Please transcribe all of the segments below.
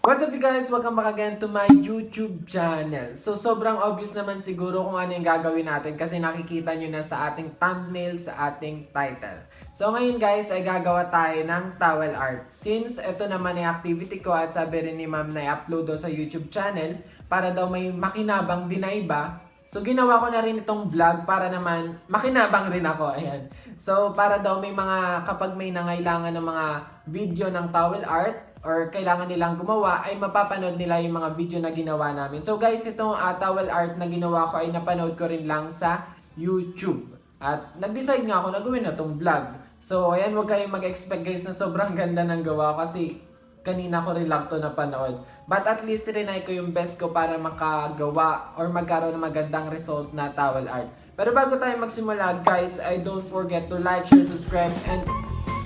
What's up you guys? Welcome back again to my YouTube channel. So sobrang obvious naman siguro kung ano yung gagawin natin kasi nakikita nyo na sa ating thumbnail, sa ating title. So ngayon guys ay gagawa tayo ng towel art. Since ito naman ay activity ko at sabi rin ni ma'am na i-upload daw sa YouTube channel para daw may makinabang din na iba. So ginawa ko na rin itong vlog para naman makinabang rin ako. Ayan. So para daw may mga kapag may nangailangan ng mga video ng towel art or kailangan nilang gumawa ay mapapanood nila yung mga video na ginawa namin. So guys, itong towel art na ginawa ko ay napanood ko rin lang sa YouTube. At nag-decide nga ako na gawin na itong vlog. So ayan, huwag kayong mag-expect guys na sobrang ganda ng gawa kasi kanina ko rin lang ito napanood. But at least rinay ko yung best ko para makagawa or magkaroon ng magandang result na towel art. Pero bago tayo magsimula guys, I don't forget to like, share, subscribe, and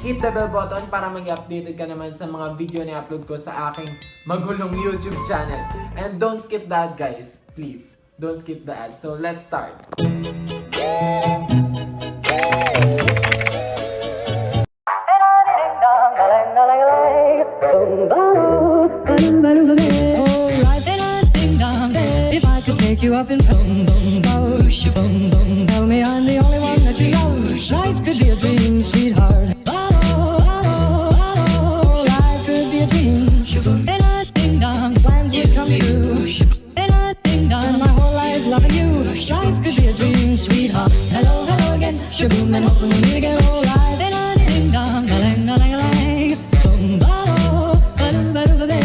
hit the bell button para mag-updated ka naman sa mga video na upload ko sa aking magulong YouTube channel. And don't skip that guys, please. Don't skip the ad. So let's start. If I could take you up in boom boom boom boom boom, tell me I'm the only one that you love. Life could be a dream, sweetheart. Life could be a dream. And I ding dong, when you come true. And I ding dong, my whole life loving you. Life could be a dream, sweetheart. Hello, hello again, shaboom, and hoping we meet again. Oh, life. And I ding dong, a lang, a lang, a lang. Boom, ba-do, ba-do, ba-do, ba-do.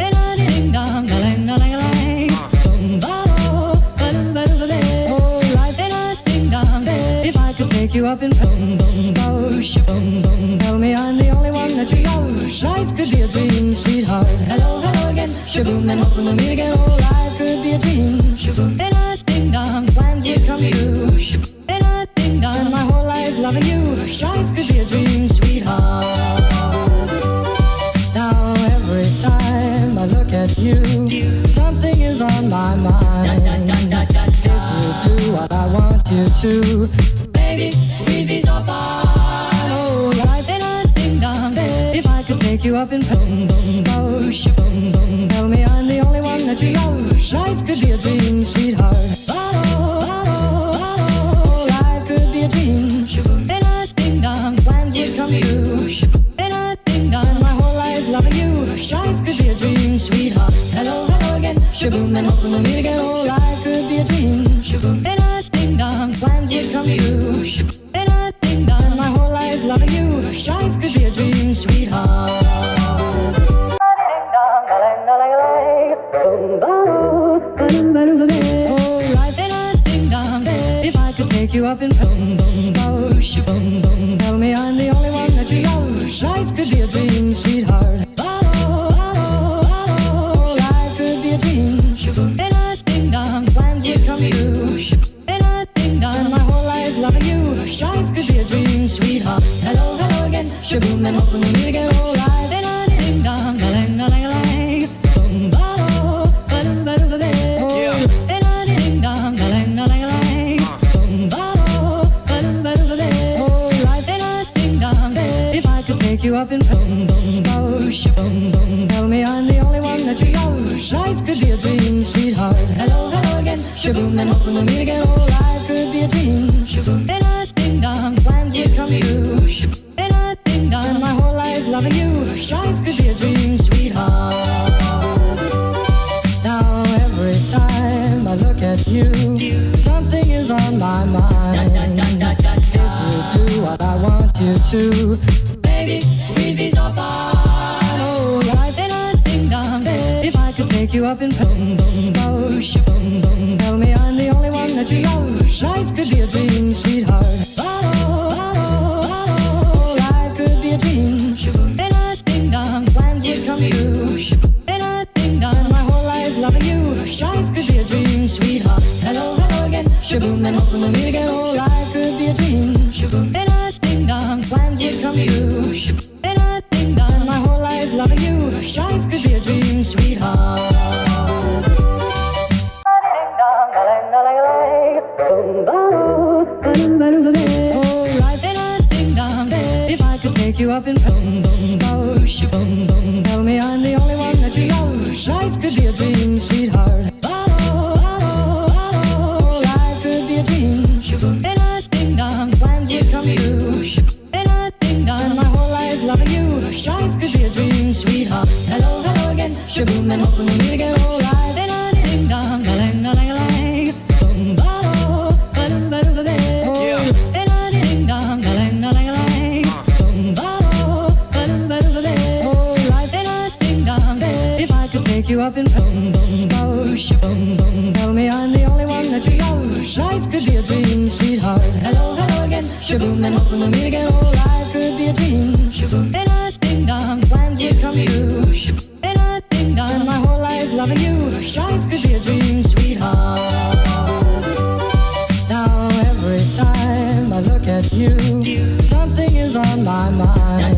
And I ding dong, a lang, a lang, a lang. Boom, ba-do, ba-do, ba-do, ba-do. Oh, life. And I ding dong, if I could take you up in boom, boom, boom, boom, tell me I'm the only one that you love. Life could be a dream, sweetheart. Hello, hello again, shaboom, and hoping we'll meet again. Oh, life could be a dream, shaboom. And I ding dong, when you come true. And I ding dong, my whole life loving you. Life could be a dream, sweetheart. Now every time I look at you, something is on my mind. If you do what I want you to, baby, we'd be so fine. Oh, life. And I ding dong, if I could take you up in boom boom boom boom, tell me I'm the only one that you love. Life could be a dream, sweetheart. Life could be a dream. And I ding dong, when you come true. And I ding dong, my whole life loving you. Life could be a dream, sweetheart. Hello, hello again, shaboom, and hoping we'll meet again. Oh, life could be a dream. And I ding dong, when you come true. And I ding dong, my whole life loving you. Life could be a dream, sweetheart. Oh, life. And I ding dong, if I could take you up in boom boom boom boom, tell me I'm the only one that you love. Life could be a dream, sweetheart. Life could be a dream. And I ding dong, when you come true. And I ding dong, my whole life loving you. Life could be a dream, sweetheart. Hello, hello again, shaboom, and hoping we'll meet again. Oh, life. And I ding dong, a lang, a lang, a lang. Boom, ba-do, ba-do, ba-do, ba-do. Oh, and I ding dong, a lang, a lang, a lang. Boom, ba-do, ba-do, ba-do, ba-do. Oh, life. And I ding dong, if I could take you up in boom boom boom, tell me I'm the only one that you love. Life could be a dream, sweetheart. Hello, hello again, shaboom, and hoping we'll meet again. Oh, life could be a dream. And I ding dong, when you come true. And I ding dong, my whole life loving you. Life could be a dream, sweetheart. Now every time I look at you, something is on my mind. If you do what I want you to, baby, we'd be so fine. Oh, life. And I ding dong, if I could take you up in boom boom boom, tell me I'm the only one that you love. Life could be a dream, sweetheart. Life could be a dream. And I ding dong, when you come true. And I ding dong, my whole life loving you. Life could be a dream, sweetheart. Hello, hello again, shaboom, and hoping we'll meet again. Oh, life could be a dream. And I ding dong, when you come true. And I ding dong, my whole life loving you. Life could be a dream, sweetheart. Oh, life. And I ding dong, if I could take you up in boom boom boom, tell me I'm the only one that you shaboom and hoping we'll meet again. Oh, life ain't a ding dong, a lang a lang a lang. Boom ba oh, ba dum ba dum ba day. Oh, ain't a ding dong, a lang a lang a lang. Boom ba oh, ba dum ba dum ba day. Oh, life ain't a ding dong. If I could take you up in boom boom boom, shaboom boom, tell me I'm the only one that you love. Life could be a dream, sweetheart. Hello, hello again, shaboom and hoping we'll meet again. Oh, life could be a dream, shaboom. Ain't a ding dong, plans would come true. Ain't a ding dong, my whole life loving you. Life could be a dream, sweetheart. Now every time I look at you, something is on my mind.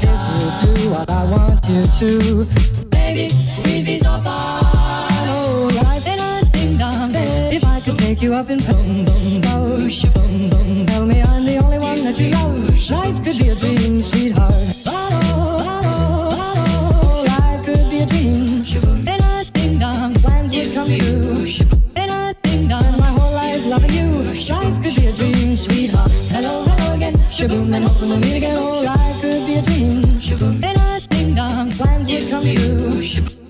If you do what I want you to, baby, we'd be so fine. Oh, life ain't a ding dong. If I could take you up in boom boom boom, shaboom boom, tell me I'm the only one that you love. Life could be a dream, sweetheart. Oh, life could be a dream. Ain't a ding dong, plans would come true. Ain't a ding dong, my whole life loving you. Life could be a dream, sweetheart. Hello, hello again, shaboom and hoping we'll meet again. Oh, life could be a dream. Ain't a ding dong, plans would come true.